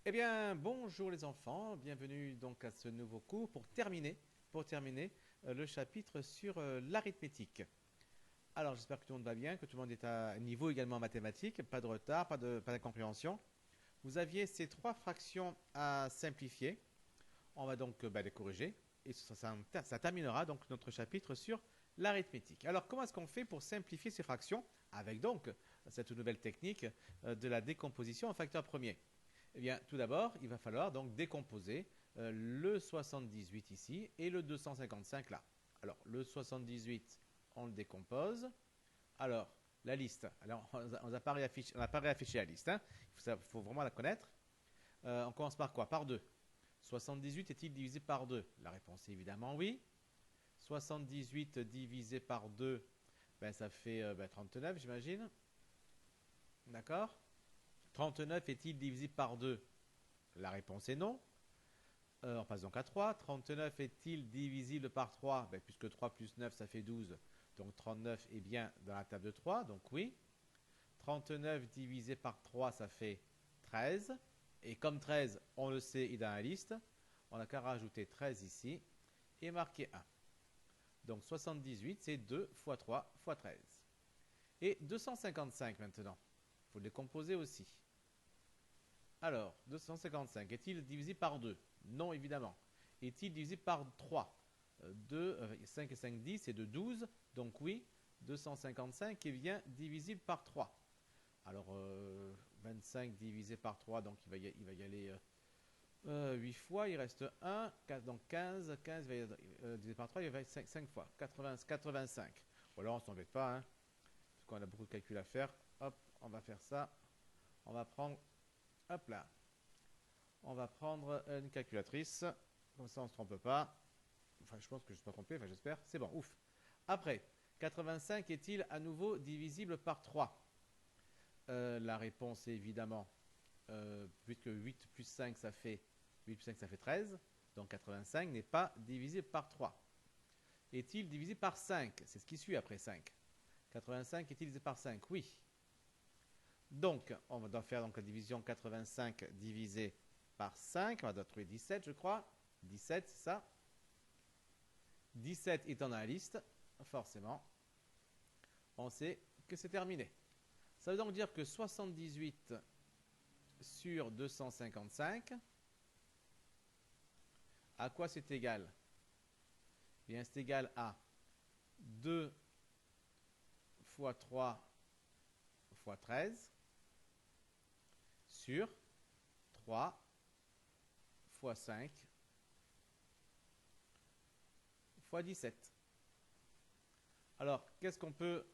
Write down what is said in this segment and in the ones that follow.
Eh bien, bonjour les enfants, bienvenue donc à ce nouveau cours pour terminer le chapitre sur l'arithmétique. Alors, j'espère que tout le monde va bien, que tout le monde est à niveau également en mathématiques, pas de retard, pas d'incompréhension. Vous aviez ces trois fractions à simplifier. On va donc les corriger et ça terminera donc notre chapitre sur l'arithmétique. Alors, comment est-ce qu'on fait pour simplifier ces fractions avec donc cette nouvelle technique de la décomposition en facteurs premiers? Eh bien, tout d'abord, il va falloir donc décomposer le 78 ici et le 255 là. Alors, le 78, on le décompose. Alors, la liste. Alors, on n'a pas réaffiché la liste. Hein. Il faut vraiment la connaître. On commence par quoi? Par 2. 78 est-il divisé par 2? La réponse est évidemment oui. 78 divisé par 2, ça fait 39, j'imagine. D'accord? 39 est-il divisé par 2? La réponse est non. On passe donc à 3. 39 est-il divisible par 3? Puisque 3 plus 9, ça fait 12. Donc 39 est bien dans la table de 3. Donc oui. 39 divisé par 3, ça fait 13. Et comme 13, on le sait, il est dans la liste. On n'a qu'à rajouter 13 ici et marquer 1. Donc 78, c'est 2 fois 3 fois 13. Et 255 maintenant. Il faut le décomposer aussi. Alors, 255, est-il divisé par 2? Non, évidemment. Est-il divisé par 3? 5 et 5, 10, et de 12. Donc oui, 255 est bien divisible par 3. Alors, 25 divisé par 3, donc il va y aller 8 fois. Il reste 1. Donc 15 va y aller, divisé par 3, il va y aller 5 fois. 85. Voilà, on ne s'embête pas, hein, parce qu'on a beaucoup de calculs à faire. Hop, on va faire ça. On va prendre... Hop là. On va prendre une calculatrice. Comme ça, on ne se trompe pas. Enfin, je pense que je ne suis pas trompé. Enfin, j'espère. C'est bon. Ouf. Après, 85 est-il à nouveau divisible par 3? La réponse est évidemment, puisque 8 plus 5, ça fait 13. Donc 85 n'est pas divisible par 3. Est-il divisé par 5? C'est ce qui suit après 5. 85 est-il divisé par 5? Oui. Donc, on doit faire donc la division 85 divisé par 5. On va trouver 17, je crois. 17, c'est ça. 17 étant dans la liste, forcément, on sait que c'est terminé. Ça veut donc dire que 78 sur 255, à quoi c'est égal? Eh bien, c'est égal à 2 fois 3 fois 13 sur 3 fois 5 fois 17. Alors, qu'est-ce qu'on peut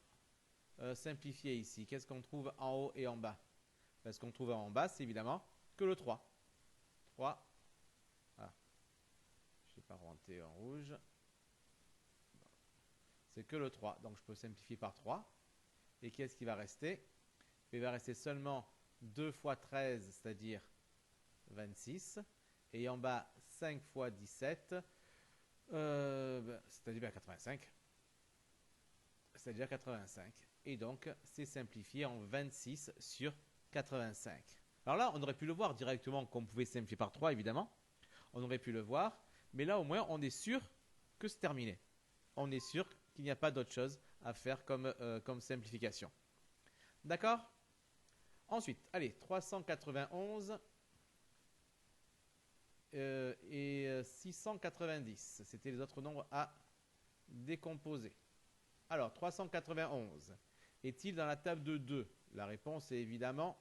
simplifier ici? Qu'est-ce qu'on trouve en haut et en bas? Ce qu'on trouve en bas, c'est évidemment que le 3. 3. Ah, je n'ai pas rentré en rouge. C'est que le 3. Donc, je peux simplifier par 3. Et qu'est-ce qui va rester? Il va rester seulement 2 fois 13, c'est-à-dire 26. Et en bas, 5 fois 17, c'est-à-dire 85. C'est-à-dire 85. Et donc, c'est simplifié en 26 sur 85. Alors là, on aurait pu le voir directement qu'on pouvait simplifier par 3, évidemment. On aurait pu le voir. Mais là, au moins, on est sûr que c'est terminé. On est sûr qu'il n'y a pas d'autre chose à faire comme simplification. D'accord? Ensuite, allez, 391 et 690. C'était les autres nombres à décomposer. Alors, 391. Est-il dans la table de 2? La réponse est évidemment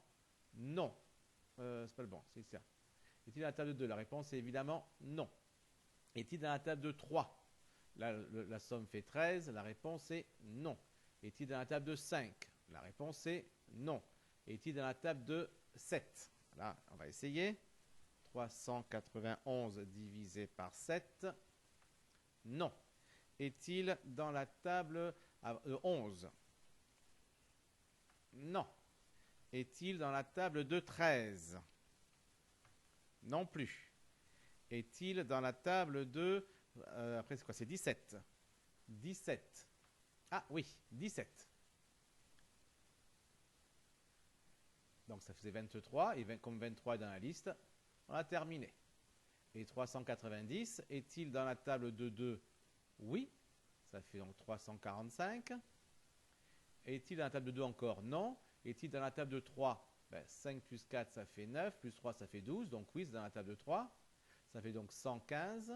non. C'est pas le bon, c'est ça. Est-il dans la table de 2? La réponse est évidemment non. Est-il dans la table de 3? Là, la somme fait 13. La réponse est non. Est-il dans la table de 5? La réponse est non. Est-il dans la table de 7? Là, on va essayer. 391 divisé par 7. Non. Est-il dans la table de 11? Non. Est-il dans la table de 13? Non plus. Est-il dans la table de... après, c'est quoi? C'est 17. 17. Ah oui, 17. Donc ça faisait 23. Et comme 23 est dans la liste, On a terminé. Et 390, est-il dans la table de 2? Oui. Ça fait donc 345. Est-il dans la table de 2 encore? Non. Est-il dans la table de 3? 5 plus 4, ça fait 9. Plus 3, ça fait 12. Donc oui, c'est dans la table de 3. Ça fait donc 115.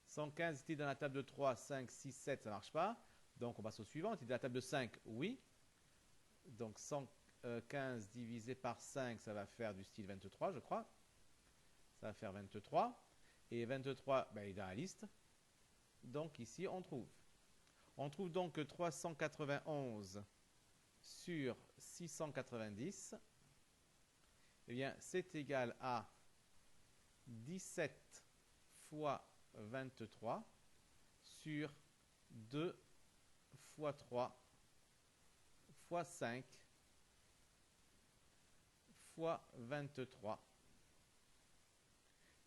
115, est-il dans la table de 3? 5, 6, 7, ça ne marche pas. Donc on passe au suivant. Est-il dans la table de 5? Oui. Donc 115 divisé par 5, ça va faire du style 23, je crois. Ça va faire 23. Et 23, il est dans la liste. Donc ici, on trouve. On trouve donc que 391 sur 690, eh bien, c'est égal à 17 fois 23 sur 2 fois 3 fois 5 fois 23.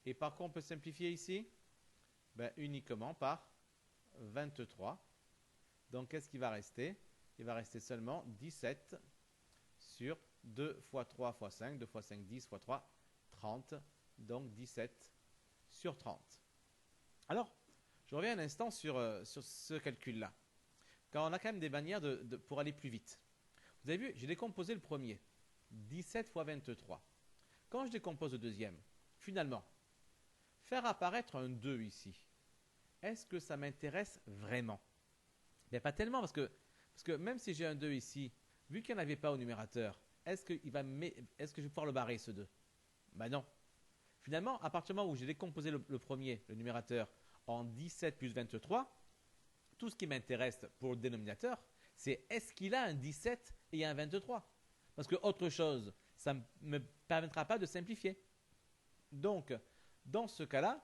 Et par quoi on peut simplifier ici? Uniquement par 23. Donc, qu'est-ce qui va rester? Il va rester seulement 17 sur 2 fois 3 fois 5. 2 fois 5, 10 fois 3, 30. Donc, 17 sur 30. Alors, je reviens un instant sur ce calcul-là. Quand on a quand même des manières pour aller plus vite. Vous avez vu, j'ai décomposé le premier. 17 fois 23. Quand je décompose le deuxième, finalement, faire apparaître un 2 ici, est-ce que ça m'intéresse vraiment? Pas tellement, parce que même si j'ai un 2 ici, vu qu'il n'y en avait pas au numérateur, est-ce que je vais pouvoir le barrer, ce 2? Non. Finalement, à partir du moment où j'ai décomposé le premier, le numérateur, en 17 plus 23, tout ce qui m'intéresse pour le dénominateur, c'est est-ce qu'il a un 17 et un 23? Parce que autre chose, ça ne me permettra pas de simplifier. Donc, dans ce cas-là,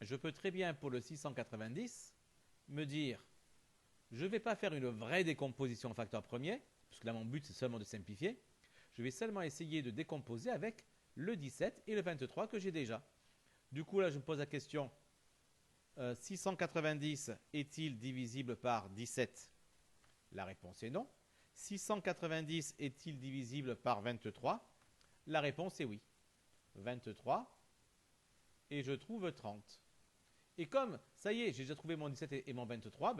je peux très bien, pour le 690, me dire, je ne vais pas faire une vraie décomposition en facteur premier, parce que là, mon but, c'est seulement de simplifier. Je vais seulement essayer de décomposer avec le 17 et le 23 que j'ai déjà. Du coup, là, je me pose la question, 690 est-il divisible par 17? La réponse est non. 690 est-il divisible par 23? La réponse est oui. 23, et je trouve 30. Et comme, ça y est, j'ai déjà trouvé mon 17 et mon 23,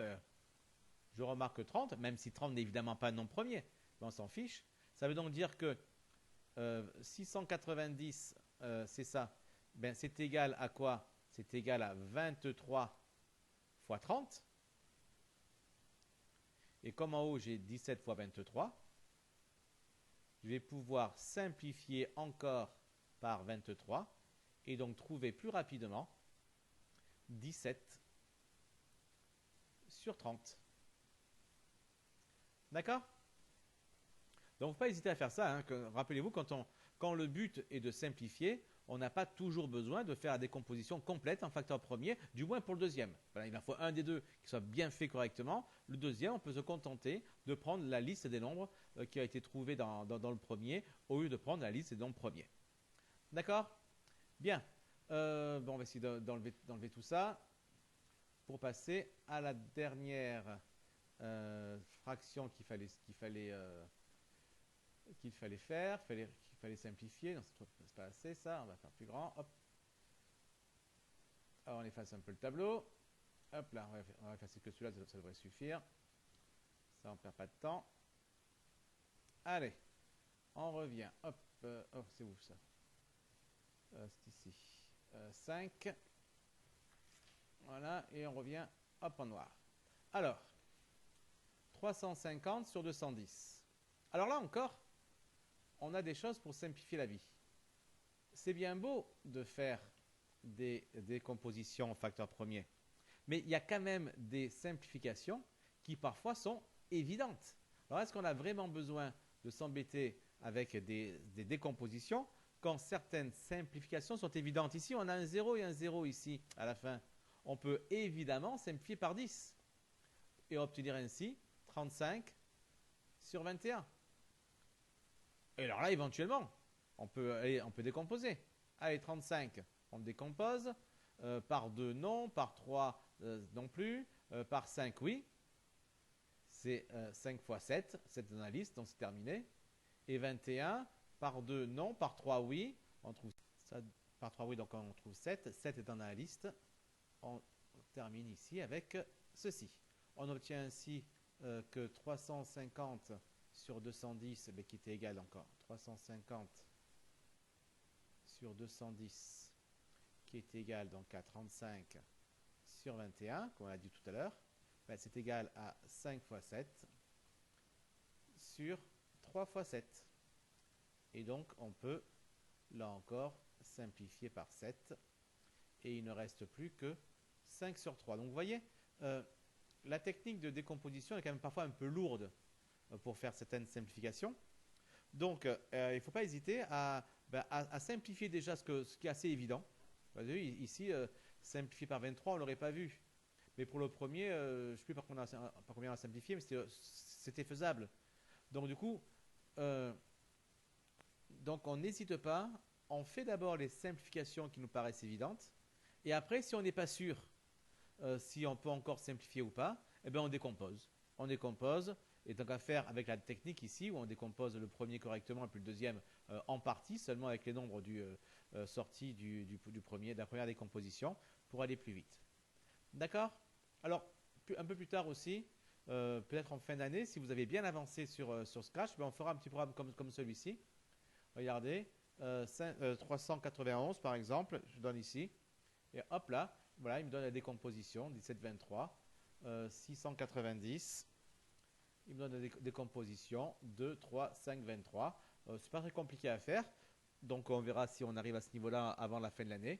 je remarque 30, même si 30 n'est évidemment pas un nombre premier, mais on s'en fiche. Ça veut donc dire que 690, c'est ça, c'est égal à quoi? C'est égal à 23 fois 30. Et comme en haut, j'ai 17 fois 23, je vais pouvoir simplifier encore par 23 et donc trouver plus rapidement 17 sur 30. D'accord? Donc, il ne faut pas hésiter à faire ça. Rappelez-vous, quand le but est de simplifier, on n'a pas toujours besoin de faire la décomposition complète en facteur premier, du moins pour le deuxième. Voilà, il en faut un des deux qui soit bien fait correctement. Le deuxième, on peut se contenter de prendre la liste des nombres qui a été trouvée dans le premier, au lieu de prendre la liste des nombres premiers. D'accord? Bien. On va essayer d'enlever tout ça pour passer à la dernière fraction qu'il fallait faire, qu'il fallait simplifier. Non, c'est pas assez ça, on va faire plus grand. Hop. Alors on efface un peu le tableau. Hop là, on va effacer que celui-là, ça devrait suffire. Ça, on ne perd pas de temps. Allez, on revient. Hop, c'est où ça? C'est ici. 5. Voilà, et on revient, hop, en noir. Alors, 350 sur 210. Alors là encore, on a des choses pour simplifier la vie. C'est bien beau de faire des compositions en facteur premier, mais il y a quand même des simplifications qui parfois sont évidentes. Alors est-ce qu'on a vraiment besoin de s'embêter avec des décompositions quand certaines simplifications sont évidentes? Ici, on a un 0 et un 0 ici à la fin. On peut évidemment simplifier par 10 et obtenir ainsi 35 sur 21. Et alors là, éventuellement, on peut décomposer. Allez, 35, on le décompose. Par 2, non. Par 3, non plus. Par 5, oui. C'est 5 fois 7. 7 dans la liste, donc c'est terminé. Et 21, par 2, non. Par 3, oui. On trouve ça par 3, oui, donc on trouve 7. 7 étant dans la liste. On termine ici avec ceci. On obtient ainsi que 350 sur 210, mais qui était égal encore. 350 sur 210, qui est égal donc à 35 sur 21, comme on l'a dit tout à l'heure. Ben, c'est égal à 5 fois 7 sur 3 fois 7. Et donc, on peut, là encore, simplifier par 7. Et il ne reste plus que 5 sur 3. Donc, vous voyez, la technique de décomposition est quand même parfois un peu lourde pour faire certaines simplifications. Donc, il ne faut pas hésiter à simplifier déjà ce qui est assez évident. Vous avez vu, ici, simplifier par 23, on ne l'aurait pas vu. Mais pour le premier, je ne sais plus par combien on a simplifié, mais c'était faisable. Donc, du coup, donc on n'hésite pas. On fait d'abord les simplifications qui nous paraissent évidentes. Et après, si on n'est pas sûr si on peut encore simplifier ou pas, eh bien on décompose. On décompose, et donc à faire avec la technique ici, où on décompose le premier correctement et puis le deuxième en partie, seulement avec les nombres sortis de la première décomposition, pour aller plus vite. D'accord? Alors, un peu plus tard aussi, peut-être en fin d'année, si vous avez bien avancé sur Scratch, ben on fera un petit programme comme celui-ci. Regardez, 391 par exemple, je donne ici, et hop là, voilà, il me donne la décomposition, 1723, 690, il me donne la décomposition, 2, 3, 5, 23. C'est pas très compliqué à faire, donc on verra si on arrive à ce niveau-là avant la fin de l'année.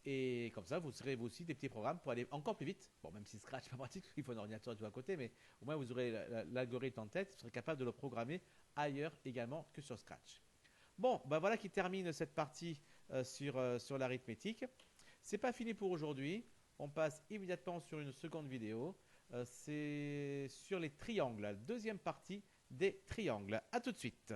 Et comme ça, vous aurez aussi des petits programmes pour aller encore plus vite. Bon, même si Scratch n'est pas pratique, il faut un ordinateur tout à côté, mais au moins vous aurez l'algorithme en tête, vous serez capable de le programmer ailleurs également que sur Scratch. Bon, ben voilà qui termine cette partie sur l'arithmétique. C'est pas fini pour aujourd'hui. On passe immédiatement sur une seconde vidéo. C'est sur les triangles, la deuxième partie des triangles. A tout de suite.